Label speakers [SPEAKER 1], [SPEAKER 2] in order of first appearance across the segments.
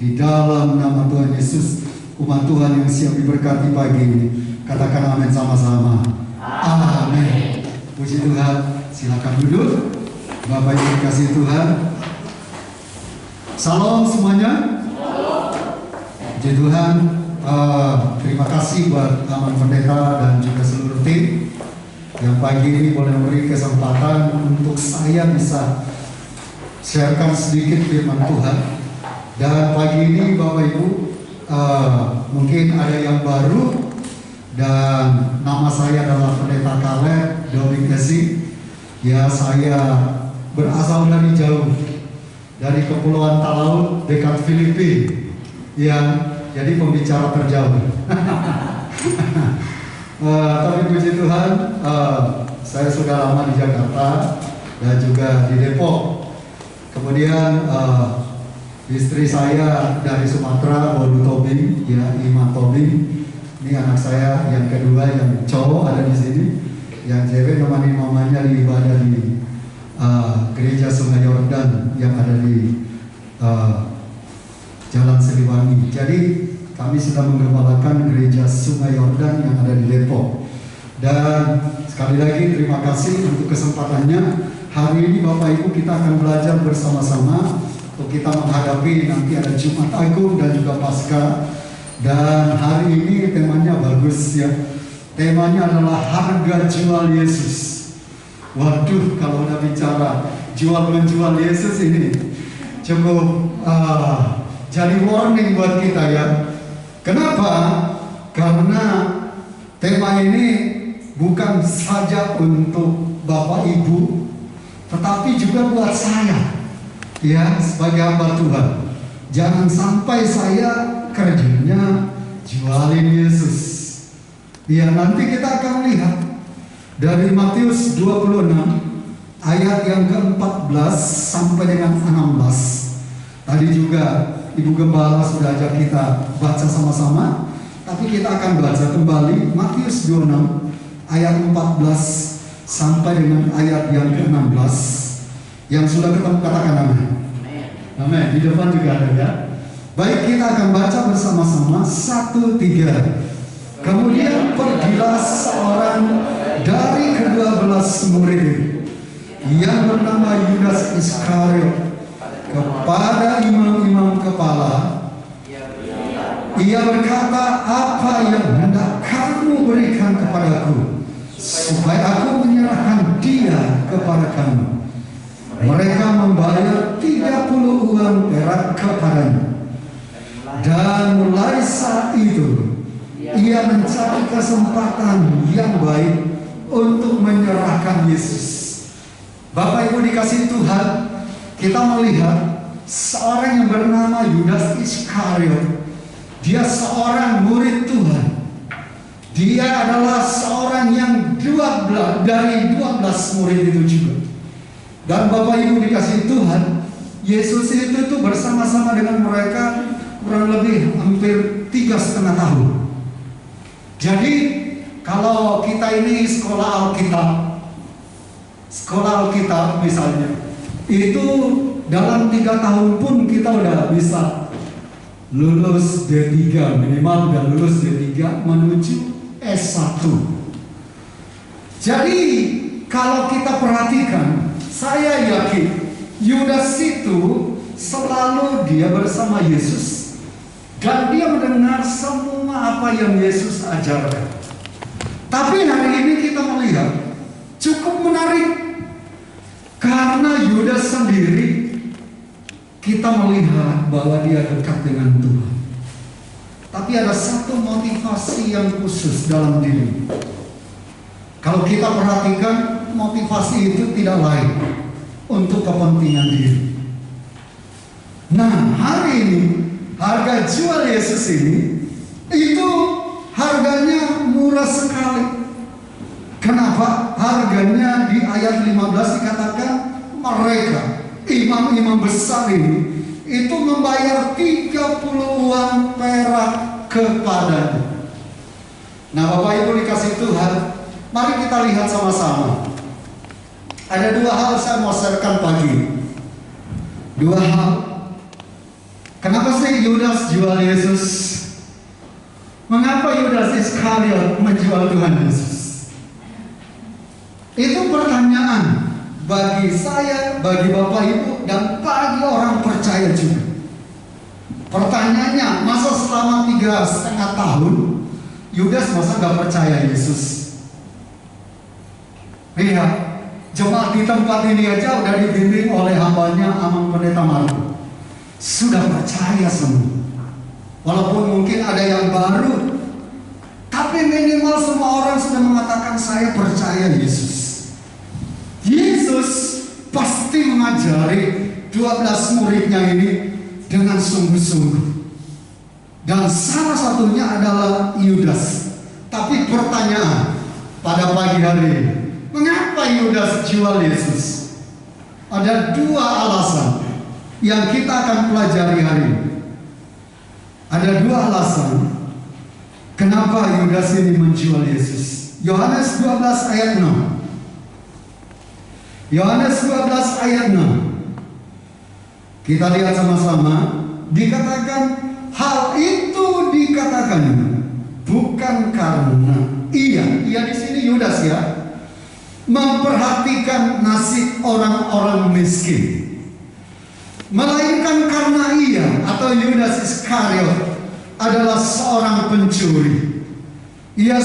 [SPEAKER 1] Di dalam nama Tuhan Yesus, umat Tuhan yang siap diberkati pagi ini, katakan amin sama-sama. Amin. Puji Tuhan, silakan duduk. Bapak Ibu dikasih Tuhan. Salam semuanya. Puji Tuhan. Terima kasih buat Aman Pendeta dan juga seluruh tim yang pagi ini boleh memberi kesempatan untuk saya bisa sharekan sedikit firman Tuhan. Dan pagi ini Bapak Ibu mungkin ada yang baru, dan nama saya adalah Pendeta Caleb Dominic Esi. Ya, saya berasal dari jauh, dari Kepulauan Talaut dekat Filipina. Ya, jadi pembicara terjauh. Tapi puji Tuhan, saya sudah lama di Jakarta dan juga di Depok. Kemudian istri saya dari Sumatera, Bolu Tobing, ya Ima Tobing. Ini anak saya yang kedua, yang cowok ada di sini. Yang cewek nemani mamanya di ibadah di gereja Sungai Yordan yang ada di Jalan Siliwangi. Jadi kami sudah menggembalakan gereja Sungai Yordan yang ada di Depok. Dan sekali lagi terima kasih untuk kesempatannya. Hari ini Bapak Ibu kita akan belajar bersama-sama untuk kita menghadapi nanti ada Jumat Agung dan juga Paskah. Dan hari ini temanya bagus ya. Temanya adalah harga jual Yesus. Waduh, kalau udah bicara jual menjual Yesus ini cukup jadi warning buat kita ya. Kenapa? Karena tema ini bukan saja untuk Bapak Ibu, tetapi juga buat saya, ya, sebagai hamba Tuhan. Jangan sampai saya kerjanya jualin Yesus. Ya, nanti kita akan lihat dari Matius 26 ayat yang ke-14 sampai dengan 16. Tadi juga Ibu Gembala sudah ajak kita baca sama-sama, tapi kita akan baca kembali Matius 26 ayat 14 sampai dengan ayat yang ke-16. Yang sudah ketemu katakan amin. Amin. Di depan juga ada ya. Baik, kita akan baca bersama-sama. 1, 3. Kemudian pergilah seorang dari ke-12 murid yang bernama Yudas Iskariot kepada imam-imam kepala. Ia berkata, apa yang hendak kamu berikan kepadaku supaya aku menyerahkan dia kepada kamu? Mereka membayar 30 uang perak kepadanya. Dan mulai saat itu ia mencari kesempatan yang baik untuk menyerahkan Yesus. Bapak Ibu dikasih Tuhan, kita melihat seorang yang bernama Yudas Iskariot. Dia seorang murid Tuhan. Dia adalah seorang yang 12 dari 12 murid itu juga. Dan Bapak Ibu dikasih Tuhan, Yesus itu bersama-sama dengan mereka kurang lebih hampir 3,5 tahun. Jadi kalau kita ini sekolah Alkitab misalnya, itu dalam 3 tahun pun kita udah bisa lulus D3 minimal, dan lulus D3 menuju S1. Jadi kalau kita perhatikan, saya yakin Yudas itu selalu dia bersama Yesus. Dan dia mendengar semua apa yang Yesus ajarkan. Tapi hari ini kita melihat cukup menarik. Karena Yudas sendiri, kita melihat bahwa dia dekat dengan Tuhan. Tapi ada satu motivasi yang khusus dalam diri. Kalau kita perhatikan, motivasi itu tidak lain untuk kepentingan diri. Nah, hari ini harga jual Yesus ini itu harganya murah sekali. Kenapa? Harganya di ayat 15 dikatakan mereka, imam-imam besar ini, itu membayar 30 uang perak kepadanya. Nah, Bapak Ibu dikasih Tuhan, mari kita lihat sama-sama. Ada 2 hal saya mau sharekan pagi. 2 hal. Kenapa sih Yudas jual Yesus? Mengapa Yudas Iskariot menjual Tuhan Yesus? Itu pertanyaan bagi saya, bagi Bapak Ibu, dan bagi orang percaya juga. Pertanyaannya, masa selama 3,5 tahun Yudas masa gak percaya Yesus? Iya, jemaat di tempat ini aja udah dibimbing oleh hambanya Amang Pendeta Marco. Sudah percaya semua. Walaupun mungkin ada yang baru, tapi minimal semua orang sudah mengatakan saya percaya Yesus. Yesus pasti mengajari 12 muridnya ini dengan sungguh-sungguh. Dan salah satunya adalah Yudas. Tapi pertanyaan pada pagi hari ini, mengapa Yudas jual Yesus? Ada 2 alasan yang kita akan pelajari hari ini. Ada 2 alasan kenapa Yudas ini menjual Yesus. Yohanes 12 ayat 6. Yohanes 12 ayat 6. Kita lihat sama-sama. Dikatakan hal itu dikatakan bukan karena ia di sini Yudas ya, memperhatikan nasib orang-orang miskin, melainkan karena ia atau Yudas Iskariot adalah seorang pencuri. Ia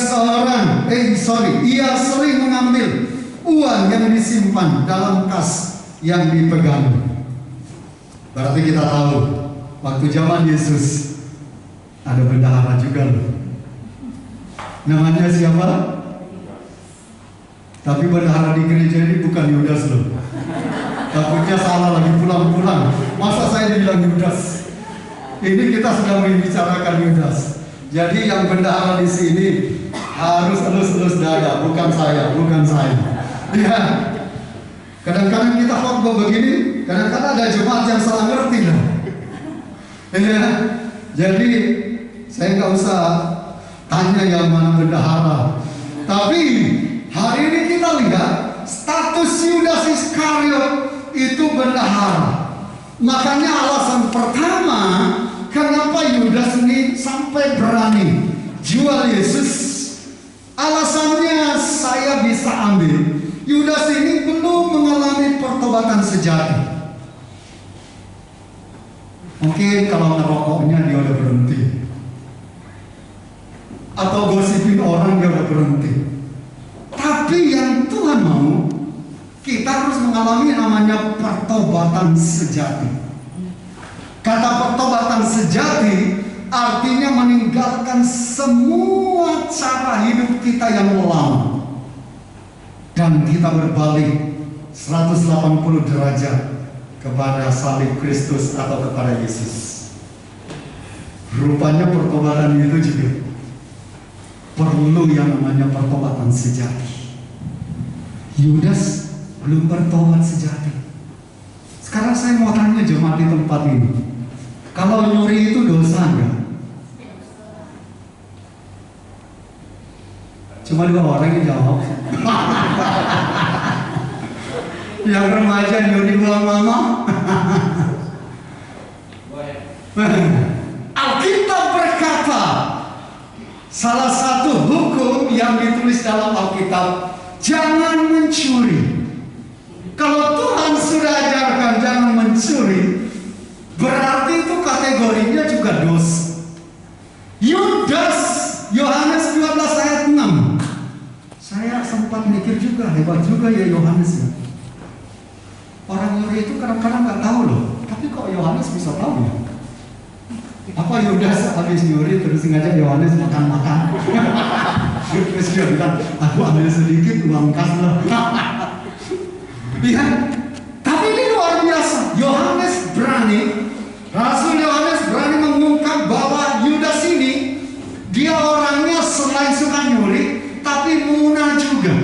[SPEAKER 1] sering mengambil uang yang disimpan dalam kas yang dipegang. Berarti kita tahu waktu zaman Yesus ada bendahara juga loh. Namanya siapa? Tapi bendahara di gereja ini bukan Yudas loh. Takutnya salah lagi pulang-pulang. Masa saya dibilang Yudas? Ini kita sedang membicarakan Yudas. Jadi yang bendahara di sini harus elus-elus dada, bukan saya. Ya. Kadang-kadang kita khotbah begini, kadang-kadang ada jemaat yang salah ngerti loh. Ya. Jadi saya nggak usah tanya yang mana bendahara. Tapi hari ini kita lihat status Yudas Iskariot itu bendahara. Makanya alasan pertama kenapa Yudas ini sampai berani jual Yesus, alasannya saya bisa ambil. Yudas ini belum mengalami pertobatan sejati. Mungkin kalau ngerokoknya dia udah berhenti, atau gosipin orang dia udah berhenti. Tapi yang Tuhan mau, kita harus mengalami namanya pertobatan sejati. Kata pertobatan sejati artinya meninggalkan semua cara hidup kita yang lama dan kita berbalik 180 derajat kepada salib Kristus atau kepada Yesus. Rupanya pertobatan itu juga perlu yang namanya pertobatan sejati. Yudas belum bertobat sejati. Sekarang saya mau tanya jemaat di tempat ini, kalau nyuri itu dosa enggak? Cuma 2 orang yang jawab. Yang remaja nyuri uang mama. Alkitab berkata, salah satu hukum yang ditulis dalam Alkitab, jangan mencuri. Kalau Tuhan sudah ajarkan jangan mencuri, berarti itu kategorinya juga dosa. Yudas, Yohanes 12 ayat 6. Saya sempat mikir juga, hebat juga ya Yohanes ya. Orang nyuri itu kadang-kadang nggak tahu loh, tapi kok Yohanes bisa tahu ya? Apa Yudas habis nyuri terus ngajak Yohanes makan-makan? Terus dia bilang, aku ambil sedikit uang kas loh. Lihat, tapi ini luar biasa. Yohanes berani, Rasul Yohanes berani mengungkap bahwa Yudas ini dia orangnya selain suka nyuri, tapi munafik juga.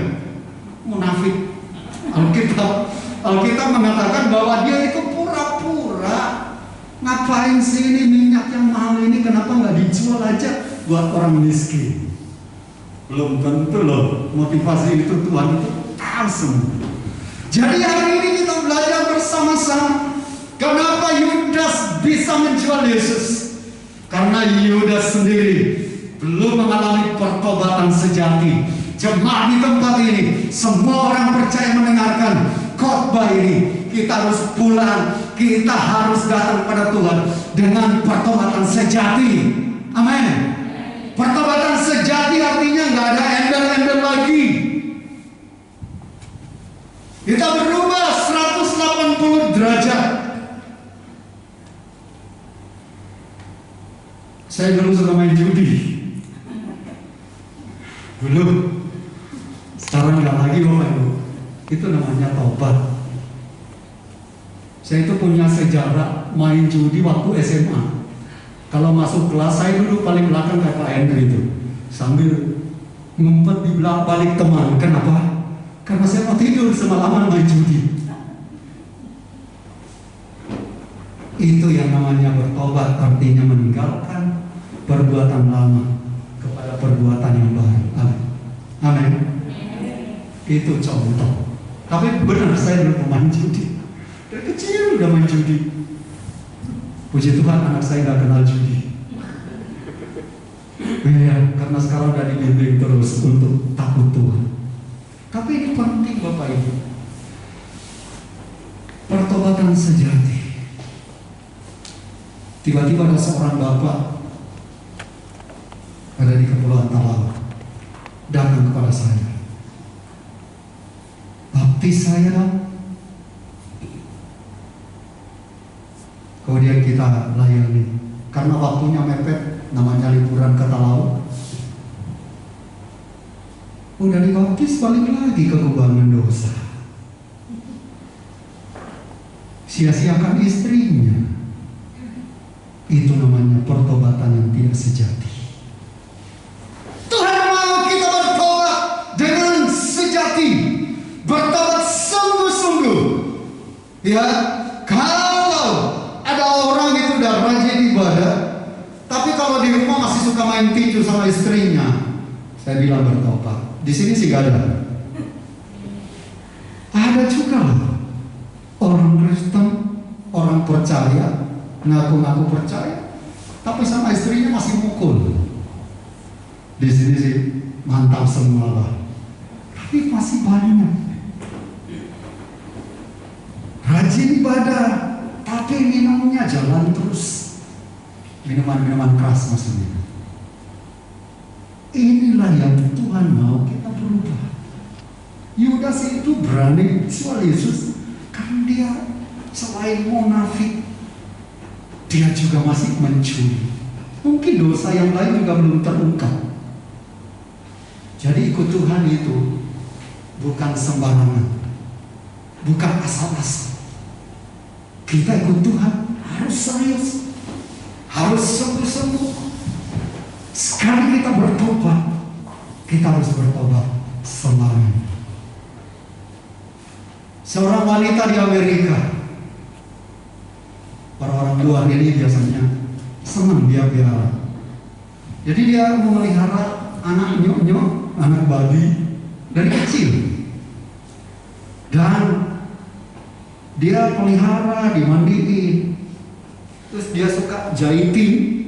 [SPEAKER 1] Munafik. Alkitab mengatakan bahwa dia itu pura-pura. Ngapain sih ini minyak yang mahal ini, kenapa nggak dijual aja buat orang miskin? Belum tentu loh, motivasi itu Tuhan itu tahu semua. Jadi hari ini kita belajar bersama-sama. Kenapa Yudas bisa menjual Yesus? Karena Yudas sendiri belum mengalami pertobatan sejati. Jemaat di tempat ini, semua orang percaya mendengarkan khotbah ini. Kita harus pulang, kita harus datang pada Tuhan dengan pertobatan sejati. Amin. Pertobatan sejati artinya nggak ada embel-embel lagi. Kita berubah 180 derajat. Saya dulu suka main judi. Dulu. Sekarang nggak lagi Bapak Ibu. Itu namanya tobat. Saya itu punya sejarah main judi waktu SMA. Kalau masuk kelas, saya duduk paling belakang kayak Pak Henry itu, sambil ngumpet di balik teman. Kenapa? Karena saya mau tidur semalaman main judi. Itu yang namanya bertobat, artinya meninggalkan perbuatan lama kepada perbuatan yang baru. Amin. Itu contoh. Tapi benar saya dulu main judi. Dari kecil udah main judi. Puji Tuhan anak saya gak kenal judi. Ya, karena sekarang udah dibimbing terus untuk takut Tuhan. Tapi ini penting Bapak Ibu. Pertobatan sejati. Tiba-tiba ada seorang bapak ada di Kepulauan Talaut datang kepada saya. Baptis saya dong. Kemudian kita layani. Karena waktunya mepet, namanya liburan ke Talaut. Udah dibaptis balik lagi ke kubangan dosa. Sia-siakan istrinya. Itu namanya pertobatan yang tidak sejati. Tuhan mau kita bertobat dengan sejati, bertobat sungguh-sungguh. Ya, kalau ada orang itu udah rajin ibadah, tapi kalau di rumah masih suka main tinju sama istrinya, saya bilang bertobat. Di sini sih gak ada. Ada juga orang Kristen, orang percaya, ngaku-ngaku percaya, tapi sama istrinya masih mukul. Di sini sih mantap semua lah. Tapi masih banyak rajin ibadah, tapi minumnya jalan terus. Minuman-minuman keras maksudnya. Inilah yang Tuhan mau kita berubah. Yudas itu berani jual Yesus karena dia selain munafik, dia juga masih mencuri. Mungkin dosa yang lain juga belum terungkap. Jadi ikut Tuhan itu bukan sembarangan, bukan asal-asal. Kita ikut Tuhan harus serius, harus sungguh-sungguh. Sekali kita bertobat, kita harus bertobat selamanya. Seorang wanita di Amerika, orang-orang luar ini biasanya senang dia piara. Jadi dia memelihara anak nyok-nyok, anak babi dari kecil. Dan dia pelihara, dimandiin. Terus dia suka jahitin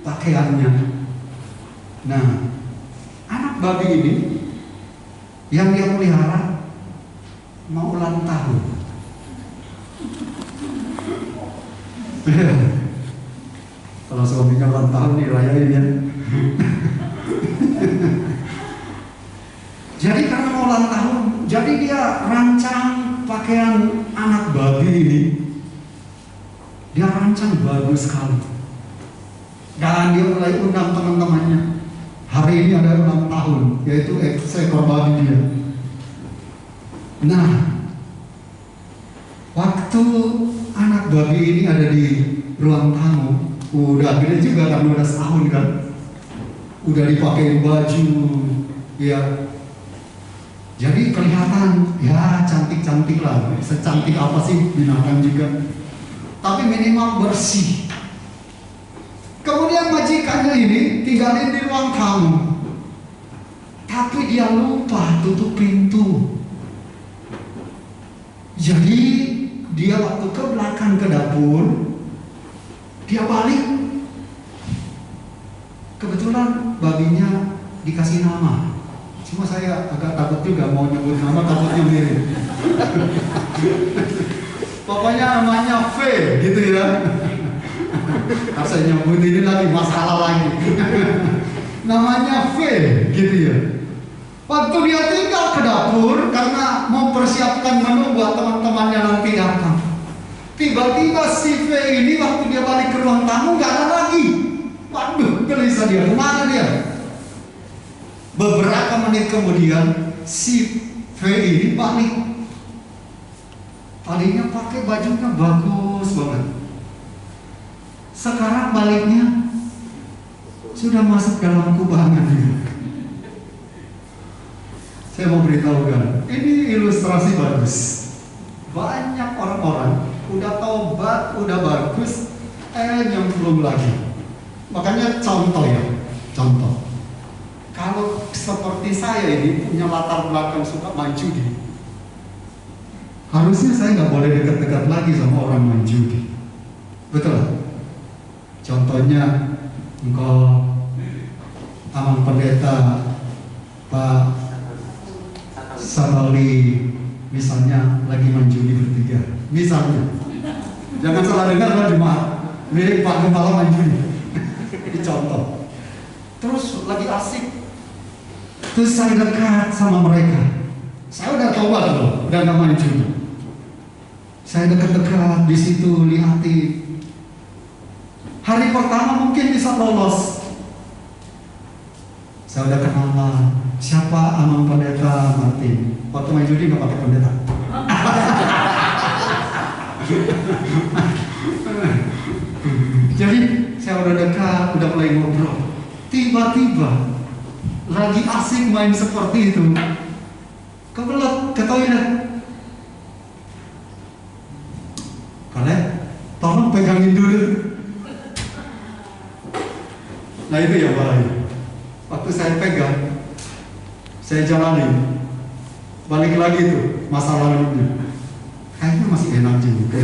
[SPEAKER 1] pakaiannya. Nah, anak babi ini yang dia pelihara mau ulang tahun. Kalau suaminya ulang tahun dirayain ya. Jadi karena mau ulang tahun, jadi dia rancang pakaian anak babi ini. Dia rancang bagus sekali. Dan dia mulai undang teman-temannya. Hari ini ada ulang tahun, yaitu seekor babi dia. Nah, waktu anak babi ini ada di ruang tamu, udah gede juga kan, 12 tahun kan, udah dipakai baju, ya. Jadi kelihatan, ya cantik-cantik lah, secantik apa sih binatang juga. Tapi minimal bersih. Kemudian majikannya ini tinggalin di ruang tamu, tapi dia lupa tutup pintu. Jadi dia waktu ke belakang ke dapur, dia balik. Kebetulan babinya dikasih nama. Cuma saya agak takut juga mau nyebut nama, takutnya mirip. Pokoknya namanya V gitu ya. Saya nyebut ini lagi masalah lagi. Namanya V gitu ya. Waktu dia tinggal ke dapur karena mau persiapkan menu buat teman-temannya nanti datang. Tiba-tiba si V ini waktu dia balik ke ruang tamu nggak ada lagi. Waduh, gelisah dia. Kemana dia? Beberapa menit kemudian si V ini balik. Tadinya pakai bajunya bagus banget. Sekarang baliknya sudah masuk dalam kubangan dia. Saya mau beritahukan, ini ilustrasi bagus. Banyak orang-orang udah taubat, udah bagus, nyemplung lagi. Makanya contoh ya, contoh. Kalau seperti saya ini punya latar belakang suka main judi, harusnya saya nggak boleh dekat-dekat lagi sama orang main judi. Betul? Contohnya, engkau Amang Pendeta Pak Sabali misalnya lagi main judi bertiga, misalnya, jangan salah dengar lah jemaat, mirip Pak Gembala main judi. Ini contoh. Terus lagi asik, terus saya dekat sama mereka. Saya udah coba loh, udah nggak main judi. Saya dekat-dekat di situ, lihatin. Hari pertama mungkin bisa lolos. Saya udah kenalan. Siapa Amang Pendeta Martin? Waktu main judi nggak pakai pendeta. Jadi saya udah dekat, udah mulai ngobrol. Tiba-tiba lagi asik main seperti itu, kebelet ke toilet. Kalian tolong pegangin dulu. Nah itu yang bahaya. Waktu saya pegang, saya jalanin, balik lagi tuh masa lalunya. Kayaknya masih enak juga.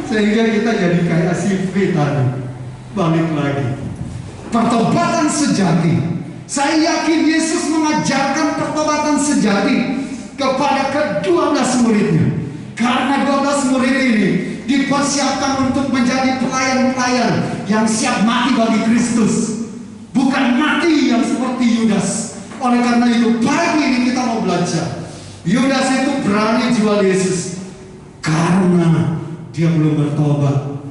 [SPEAKER 1] Sehingga kita jadi kayak si V tadi. Balik lagi. Pertobatan sejati. Saya yakin Yesus mengajarkan pertobatan sejati kepada ke-12 muridnya. Karena 12 murid ini dipersiapkan untuk menjadi pelayan-pelayan yang siap mati bagi Kristus. Bukan mati yang seperti Yudas. Oleh karena itu pagi ini kita mau belajar. Yudas itu berani jual Yesus karena dia belum bertobat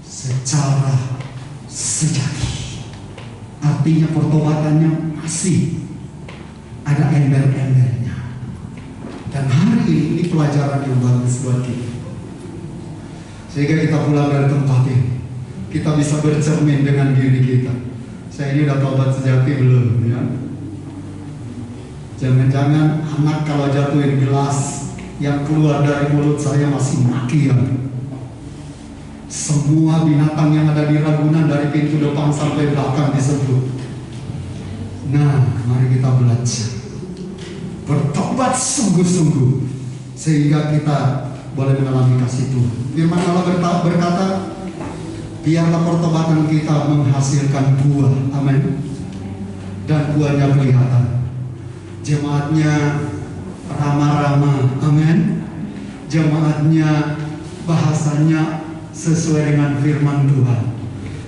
[SPEAKER 1] secara sejati. Artinya pertobatannya masih ada ember-embernya. Dan hari ini pelajaran yang bagus buat kita. Sehingga kita pulang dari tempat ini, kita bisa bercermin dengan diri kita. Saya ini udah tobat sejati belum ya? Jangan-jangan anak kalau jatuhin gelas yang keluar dari mulut saya masih makian. Semua binatang yang ada di Ragunan dari pintu depan sampai belakang disebut. Nah, mari kita belajar bertobat sungguh-sungguh sehingga kita boleh mengalami kasih Tuhan. Firman Allah berkata, biarlah pertobatan kita menghasilkan buah, amin. Dan buahnya kelihatan. Jemaatnya ramah-ramah, amin. Jemaatnya bahasanya sesuai dengan firman Tuhan.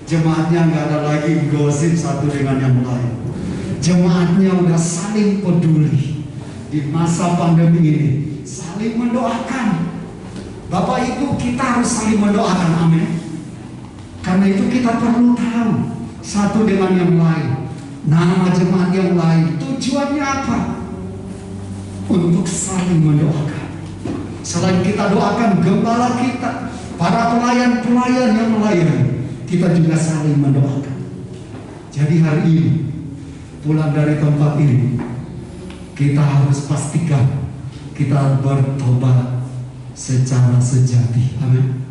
[SPEAKER 1] Jemaatnya nggak ada lagi gosip satu dengan yang lain. Jemaatnya udah saling peduli di masa pandemi ini, saling mendoakan. Bapak Ibu, kita harus saling mendoakan, amin. Karena itu kita perlu tahu satu dengan yang lain. Nama jemaat yang lain tujuannya apa? Untuk saling mendoakan. Selain kita doakan gembala kita, para pelayan-pelayan yang melayani, kita juga saling mendoakan. Jadi hari ini pulang dari tempat ini, kita harus pastikan kita bertobat secara sejati. Amin.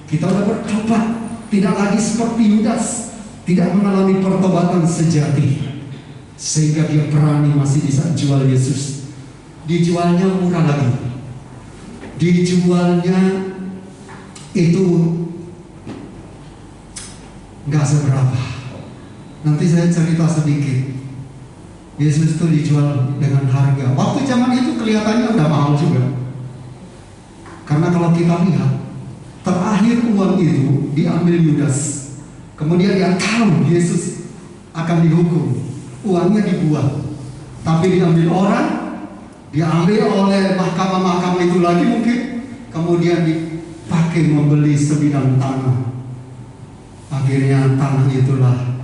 [SPEAKER 1] Kita sudah bertobat, tidak lagi seperti Yudas, tidak mengalami pertobatan sejati, sehingga dia berani masih bisa jual Yesus. Dijualnya murah lagi, dijualnya itu nggak seberapa. Nanti saya cerita sedikit. Yesus itu dijual dengan harga. Waktu zaman itu kelihatannya udah mahal juga. Karena kalau kita lihat, terakhir uang itu diambil Yudas. Kemudian dia tahu Yesus akan dihukum. Uangnya dibuang. Tapi diambil orang, diambil oleh mahkamah-mahkamah itu lagi mungkin. Kemudian dipakai membeli sebidang tanah. Akhirnya tanah itulah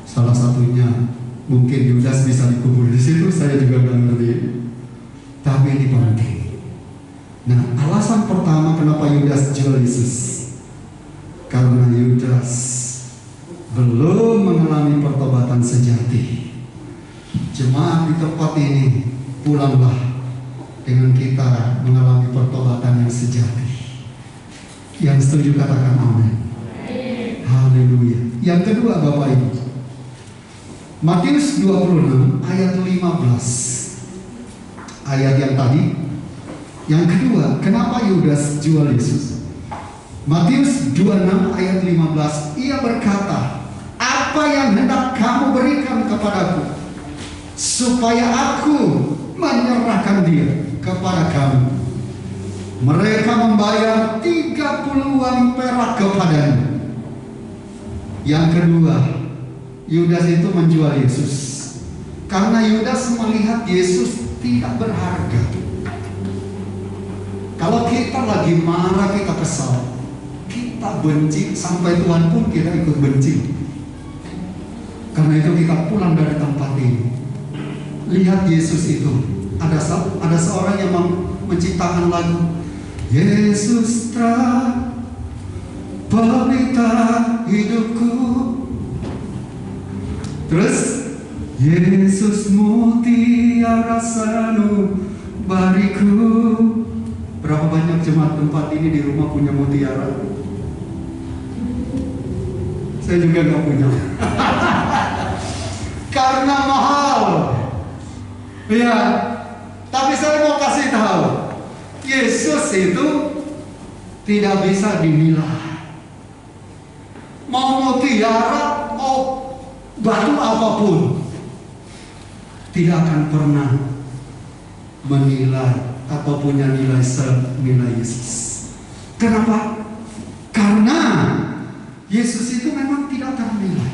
[SPEAKER 1] salah satunya. Mungkin Yudas bisa dikubur di situ, saya juga nggak ngerti. Tapi ini penting. Nah, alasan pertama kenapa Yudas jual Yesus, karena Yudas belum mengalami pertobatan sejati. Jemaat di tempat ini, pulanglah dengan kita mengalami pertobatan yang sejati. Yang setuju katakan amin. Haleluya. Yang kedua Bapak Ibu, Matius 26 ayat 15. Ayat yang tadi. Yang kedua, kenapa Yudas jual Yesus? Matius 26 ayat 15. Ia berkata, apa yang hendak kamu berikan kepadaku, supaya aku menyerahkan dia kepada kamu? Mereka membayar 30 uang perak kepadanya. Yang kedua, Yudas itu menjual Yesus karena Yudas melihat Yesus tidak berharga. Kalau kita lagi marah, kita kesal, kita benci, sampai Tuhan pun kita ikut benci. Karena itu kita pulang dari tempat ini, lihat Yesus itu. Ada seorang yang menciptakan lagu, Yesus terang pelita hidupku. Terus Yesus mutiara sanubariku. Berapa banyak jemaat tempat ini di rumah punya mutiara? Saya juga nggak punya. Karena mahal. Ya, tapi saya mau kasih tahu, Yesus itu tidak bisa dinilai. Mau mutiara, mau batu apapun, tidak akan pernah menilai atau punya nilai senilai Yesus. Kenapa? Karena Yesus itu memang tidak ternilai.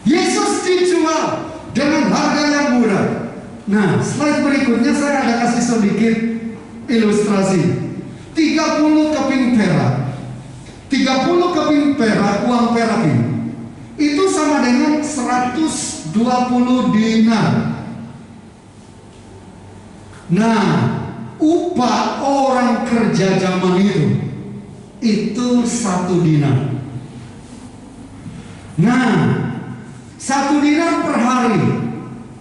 [SPEAKER 1] Yesus dijual dengan harga yang murah. Nah, slide berikutnya saya ada kasih sedikit ilustrasi. 30 keping perak. 30 keping perak, uang perak ini, itu sama dengan 120 dinar. Nah, upah orang kerja zaman itu 1 dinar. Nah, 1 dinar per hari.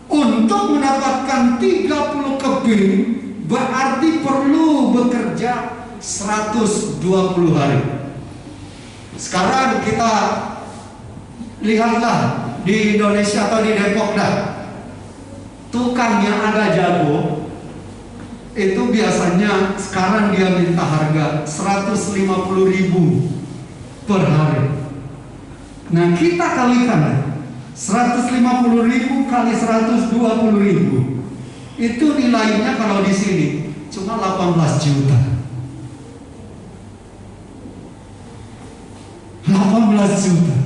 [SPEAKER 1] Untuk mendapatkan 30 keping berarti perlu bekerja 120 hari. Sekarang kita lihatlah di Indonesia atau di Depok dah, tukang yang ada jago itu biasanya sekarang dia minta harga 150.000 per hari. Nah, kita kalikan 150.000 kali 120.000, itu nilainya kalau di sini cuma 18 juta. 18 juta.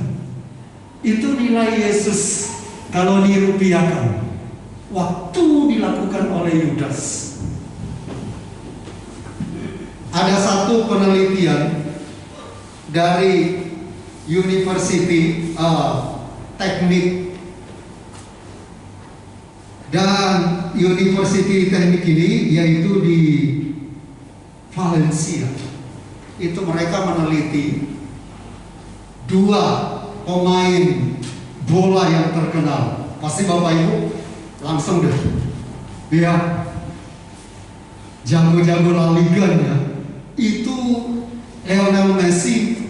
[SPEAKER 1] Itu nilai Yesus kalau dirupiahkan waktu dilakukan oleh Yudas. Ada satu penelitian dari University Teknik dan University Teknik ini, yaitu di Valencia. Itu mereka meneliti 2 pemain bola yang terkenal. Pasti Bapak Ibu langsung deh, ya, jago-jago La Liga-nya itu Lionel Messi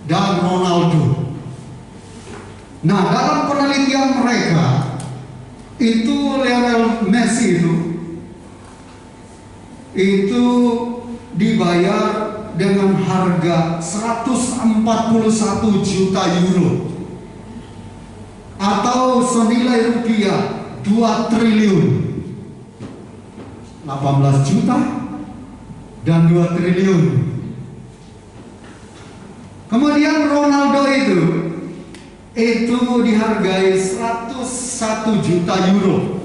[SPEAKER 1] dan Ronaldo. Nah, dalam penelitian mereka itu Lionel Messi itu itu dibayar dengan harga 141 juta euro atau senilai rupiah 2 triliun. 18 juta dan 2 triliun. Kemudian Ronaldo itu dihargai 101 juta euro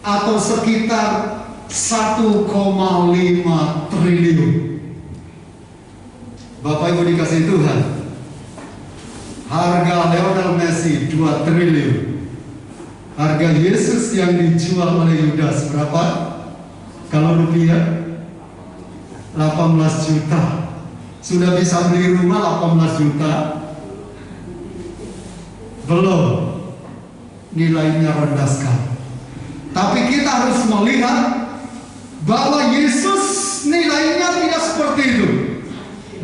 [SPEAKER 1] atau sekitar 1,5 triliun. Bapak Ibu dikasih Tuhan, harga Lionel Messi 2 triliun. Harga Yesus yang dijual oleh Yudas berapa? Kalau rupiah 18 juta. Sudah bisa beli rumah 18 juta? Belum. Nilainya rendah sekali. Tapi kita harus melihat bahwa Yesus nilainya tidak seperti itu.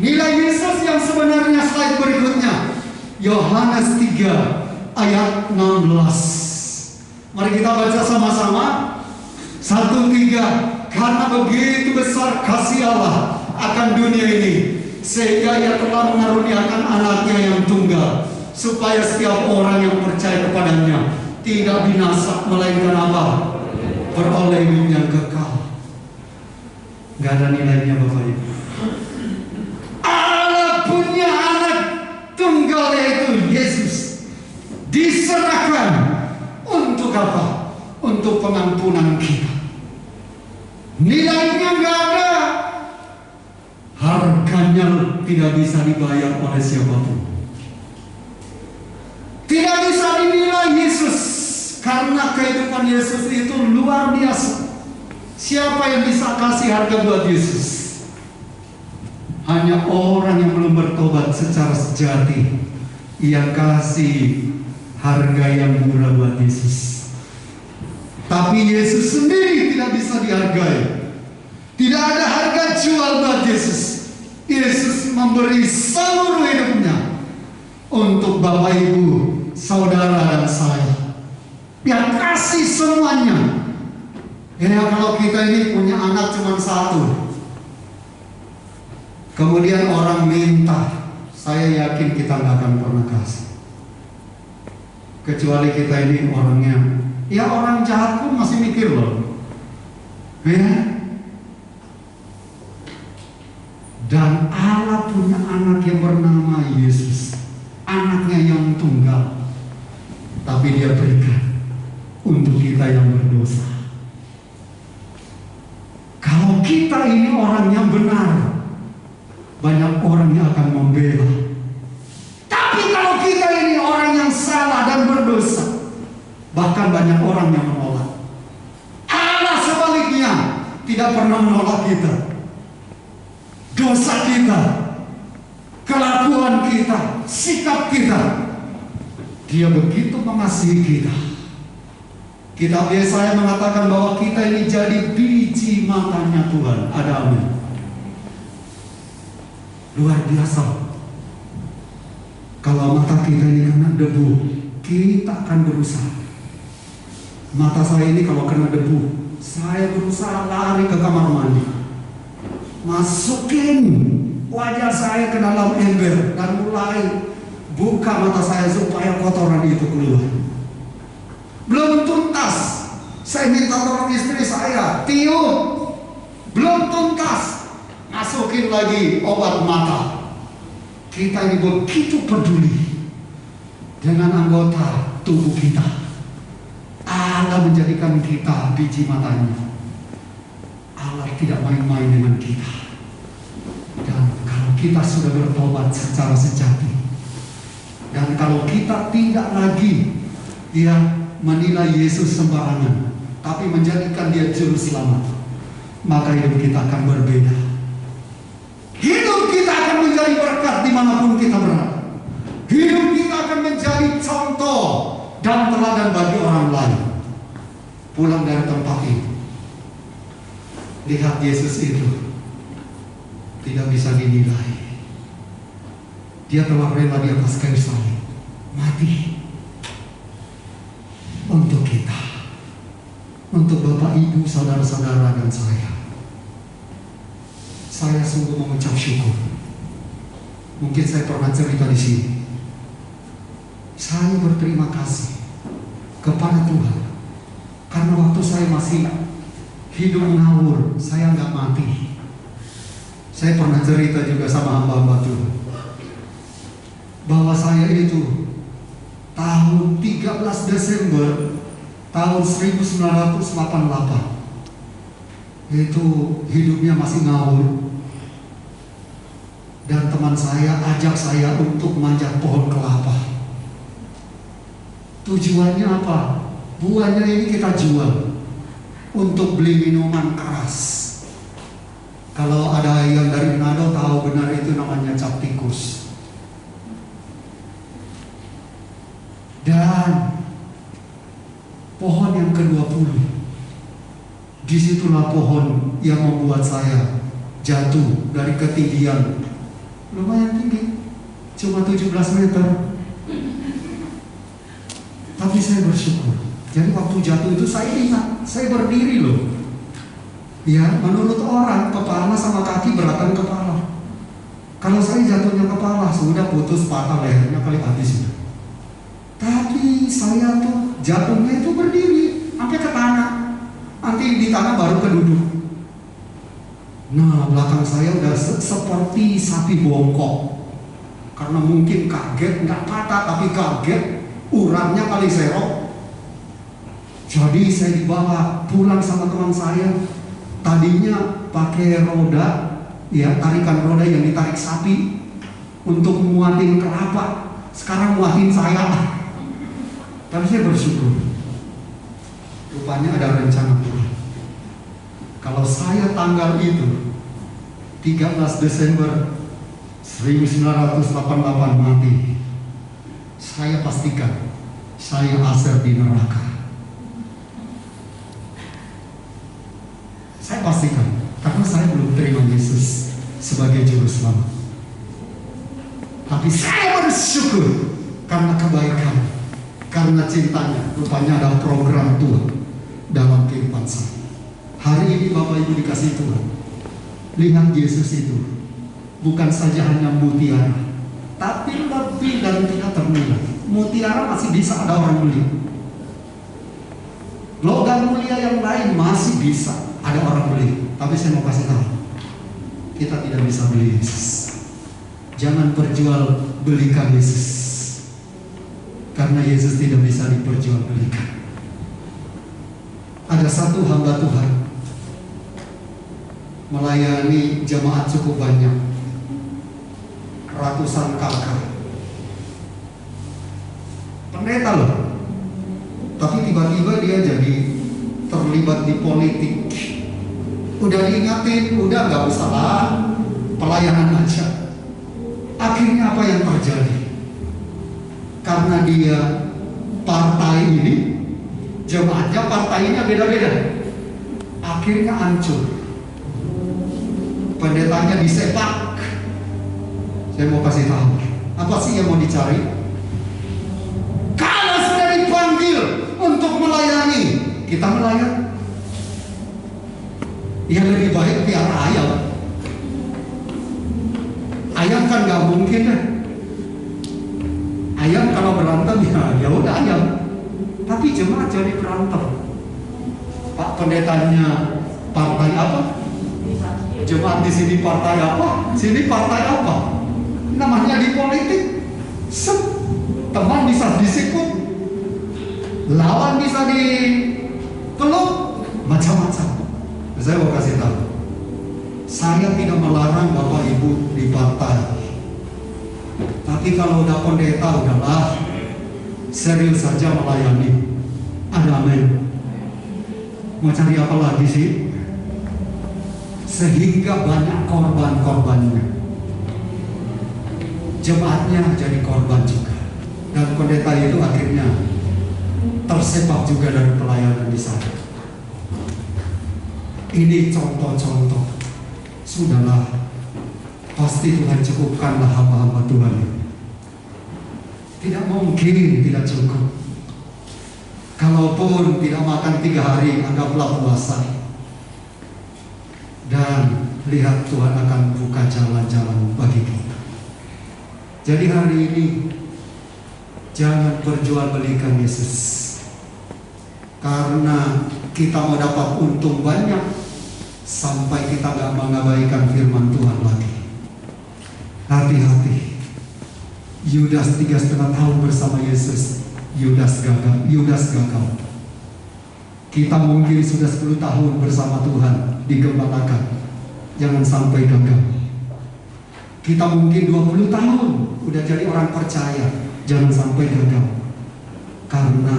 [SPEAKER 1] Nilai Yesus yang sebenarnya slide berikutnya, Yohanes 3 ayat 16. Mari kita baca sama-sama. 1-3. Karena begitu besar kasih Allah akan dunia ini, sehingga Ia telah mengaruniakan anaknya yang tunggal, supaya setiap orang yang percaya kepadanya tidak binasa, melainkan apa? Beroleh hidup yang kekal. Gak ada nilainya Bapak Ibu. Allah punya anak tunggal, yaitu Yesus, diserahkan untuk apa? Untuk pengampunan kita. Nilainya gak ada. Harganya tidak bisa dibayar oleh siapapun. Tidak bisa dinilai Yesus, karena kehidupan Yesus itu luar biasa. Siapa yang bisa kasih harga buat Yesus? Hanya orang yang belum bertobat secara sejati yang kasih harga yang murah buat Yesus. Tapi Yesus sendiri tidak bisa dihargai. Tidak ada harga jual buat Yesus. Yesus memberi seluruh hidupnya untuk Bapak Ibu, saudara dan saya. Dia kasih semuanya. Ya, kalau kita ini punya anak cuma satu, kemudian orang minta, saya yakin kita nggak akan pernah kasih. Kecuali kita ini orangnya, ya orang jahat pun masih mikir loh. Ya. Dan Allah punya anak yang bernama Yesus, anaknya yang tunggal, tapi Dia berikan untuk kita yang berdosa. Kalau kita ini orang yang benar, banyak orang yang akan membela. Tapi kalau kita ini orang yang salah dan berdosa, bahkan banyak orang yang menolak. Allah sebaliknya tidak pernah menolak kita. Dosa kita, kelakuan kita, sikap kita, Dia begitu mengasihi kita. Kitab Yesaya mengatakan bahwa kita ini jadi biji matanya Tuhan. Ada amin. Luar biasa. Kalau mata kita ini kena debu, kita akan berusaha. Mata saya ini kalau kena debu, saya berusaha lari ke kamar mandi, masukin wajah saya ke dalam ember dan mulai buka mata saya supaya kotoran itu keluar. Belum tuntas, saya minta tolong istri saya tiup. Belum tuntas, masukin lagi obat mata. Kita ini begitu peduli dengan anggota tubuh kita. Allah menjadikan kita biji matanya. Allah tidak main-main dengan kita. Dan kalau kita sudah bertobat secara sejati, dan kalau kita tidak lagi menilai Yesus sembarangan, tapi menjadikan Dia juru selamat, maka hidup kita akan berbeda. Hidup kita akan menjadi berkat dimanapun kita berada. Hidup kita akan menjadi contoh dan teladan bagi orang lain. Pulang dari tempat ini, lihat Yesus itu tidak bisa dinilai. Dia telah rela di atas kayu salib, mati untuk kita, untuk Bapak, Ibu, saudara-saudara dan saya. saya sungguh mengucap syukur. Mungkin saya pernah cerita di sini. Saya berterima kasih kepada Tuhan karena waktu saya masih hidup ngawur, saya nggak mati. Saya pernah cerita juga sama hamba-hamba Tuhan bahwa saya itu tahun 13 Desember tahun 1988 itu hidupnya masih ngawur, dan teman saya ajak saya untuk manjat pohon kelapa. Tujuannya apa? Buahnya ini kita jual untuk beli minuman keras. Kalau ada yang dari Manado tahu benar itu namanya cap tikus. Dan pohon yang ke-20, disitulah pohon yang membuat saya jatuh dari ketinggian lumayan tinggi, cuma 17 meter. Tapi saya bersyukur. Jadi waktu jatuh itu saya ingat, saya berdiri loh. Ya, menurut orang kepala sama kaki beratan kepala. Kalau saya jatuhnya kepala, sudah putus patah lehernya kali habis sudah. Tapi saya tuh jatuhnya itu berdiri sampai ke tanah. Nanti di tanah baru keduduk. Nah, belakang saya udah seperti sapi bongkok. Karena mungkin kaget, nggak patah tapi kaget, uratnya kali serok. Jadi saya dibawa pulang sama teman saya. Tadinya pakai roda, ya tarikan roda yang ditarik sapi untuk muatin kelapa. Sekarang muatin saya. Tapi saya bersyukur. Rupanya ada rencana Tuhan. Kalau saya tanggal itu 13 Desember 1988 mati, saya pastikan saya aser di neraka. Saya pastikan, karena saya belum terima Yesus sebagai juru selamat. Tapi saya bersyukur karena kebaikan, karena cintanya. Rupanya ada program Tuhan dalam kehidupan saya. Hari ini Bapak Ibu dikasih Tuhan, lihat Yesus itu bukan saja hanya mutiara, tapi lebih dan tidak ternilai. Mutiara masih bisa ada orang beli. Logam mulia yang lain masih bisa ada orang beli. Tapi saya mau kasih tahu, kita tidak bisa beli Yesus. Jangan perjual belikan Yesus, karena Yesus tidak bisa diperjualbelikan. Ada satu hamba Tuhan melayani jemaat cukup banyak, ratusan kakak, pendeta loh. Tapi tiba-tiba dia jadi terlibat di politik. Udah diingatin, udah gak usah lah, pelayanan aja. Akhirnya apa yang terjadi? Karena dia partai ini, jemaatnya partainya beda-beda, akhirnya hancur. Pendetanya disepak. Saya mau kasih tahu, apa sih yang mau dicari? Kalau sudah dipanggil untuk melayani, kita melayani. Yang lebih baik piara ayam. Ayam kan nggak mungkin deh. Ayam kalau berantem ya udah ayam. Tapi jemaat jadi berantem. Pak pendetanya partai apa? Jemaat di sini partai apa? Sini partai apa? Namanya di politik. Teman bisa disikut, lawan bisa dipeluk, macam-macam. Saya mau kasih tahu, saya tidak melarang Bapak Ibu di partai. Tapi kalau udah pendeta, udahlah serius saja melayani. Ada amin. Mau cari apa lagi sih? Sehingga banyak korban-korbannya. Jemaatnya jadi korban juga. Dan pendeta itu akhirnya tersepak juga dari pelayanan di sana. Ini contoh-contoh. Sudahlah, pasti Tuhan cukupkanlah hamba-hamba Tuhan ini. Tidak mungkin tidak cukup. Kalaupun tidak makan 3 hari, anggaplah puasa. Dan lihat Tuhan akan buka jalan-jalan bagi kita. Jadi hari ini jangan perjualbelikan Yesus, karena kita mau dapat untung banyak sampai kita gak mengabaikan firman Tuhan lagi. Hati-hati. Yudas 3,5 tahun bersama Yesus, Yudas gagal. Kita mungkin sudah 10 tahun bersama Tuhan, digembalakan, jangan sampai gagal. Kita mungkin 20 tahun udah jadi orang percaya, jangan sampai gagal, karena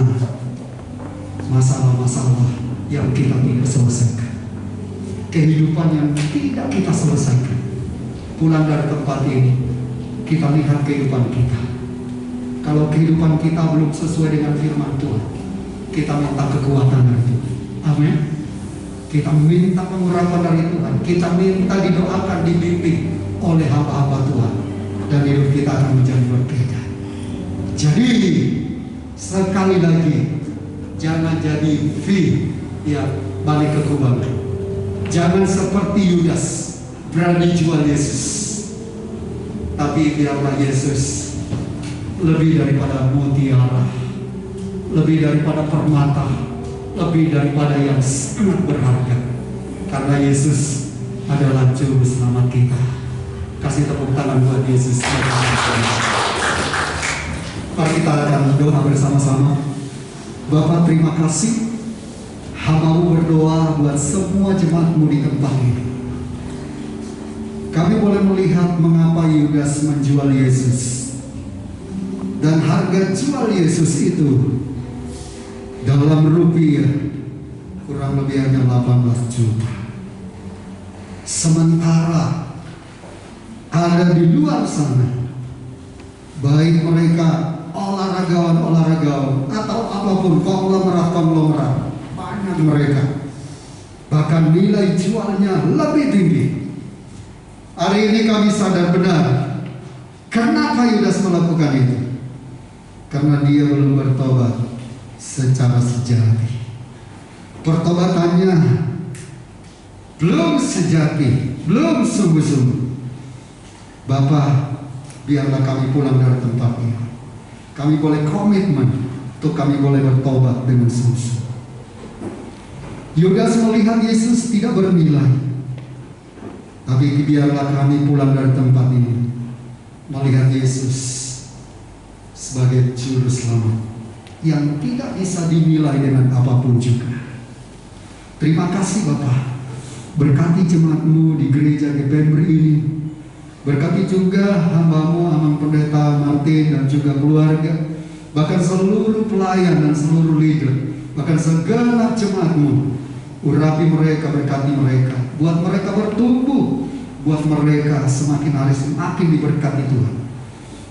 [SPEAKER 1] masalah-masalah yang kita tidak selesaikan, kehidupan yang tidak kita selesaikan. Pulang dari tempat ini, kita lihat kehidupan kita. Kalau kehidupan kita belum sesuai dengan firman Tuhan, kita minta kekuatan dari Tuhan. Amin. Kita minta pengurapan dari Tuhan. Kita minta didoakan, dibimbing oleh hamba-hamba Tuhan, dan hidup kita akan menjadi berbeda. Jadi sekali lagi, jangan jadi balik ke kubang. Jangan seperti Yudas berani jual Yesus, tapi biarlah Yesus lebih daripada mutiara, lebih daripada permata, lebih daripada yang sangat berharga, karena Yesus adalah juru selamat kita. Kasih tepuk tangan buat Yesus. Mari kita akan doa bersama-sama. Bapa, terima kasih, hamba-Mu berdoa buat semua jemaat-Mu di tempat ini. Kami boleh melihat mengapa Yudas menjual Yesus, dan harga jual Yesus itu dalam rupiah kurang lebih hanya 18 juta. Sementara ada di luar sana, baik mereka olahragawan atau apapun, konglomerat, banyak mereka, bahkan nilai jualnya lebih tinggi. Hari ini kami sadar benar kenapa Yudas melakukan itu, karena dia belum bertobat secara sejati. Pertobatannya belum sejati, belum sungguh-sungguh. Bapa, biarlah kami pulang dari tempat ini, kami boleh komitmen untuk kami boleh bertobat dengan sungguh-sungguh. Yudas melihat Yesus tidak bernilai, tapi biarlah kami pulang dari tempat ini melihat Yesus sebagai juru selamat yang tidak bisa dinilai dengan apapun juga. Terima kasih Bapa, berkati jemaat-Mu di gereja GPMBRI ini. Berkati juga hamba-Mu, Amang Pendeta Martin dan juga keluarga, bahkan seluruh pelayan dan seluruh leader, bahkan segala jemaat-Mu. Urapi mereka, berkati mereka, buat mereka bertumbuh, buat mereka semakin hari semakin diberkati Tuhan.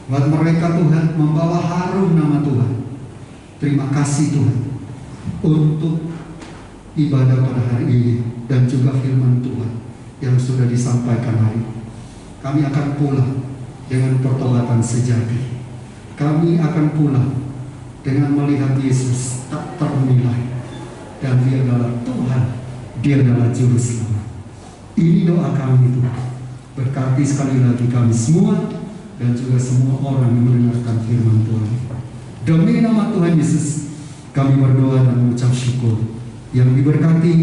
[SPEAKER 1] Buat mereka Tuhan membawa harum nama Tuhan. Terima kasih Tuhan untuk ibadah pada hari ini dan juga firman Tuhan yang sudah disampaikan hari ini. Kami akan pulang dengan pertobatan sejati. Kami akan pulang dengan melihat Yesus tak ternilai, dan Dia adalah Tuhan, Dia adalah Juru Selamat. Ini doa kami Tuhan. Berkati sekali lagi kami semua dan juga semua orang yang mendengarkan firman Tuhan. Demi nama Tuhan Yesus, kami berdoa dan mengucap syukur. Yang diberkati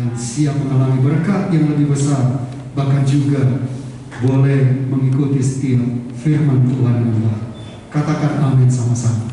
[SPEAKER 1] dan siap mengalami berkat yang lebih besar, bahkan juga boleh mengikuti setiap firman Tuhan yang baik. Katakan amin sama-sama.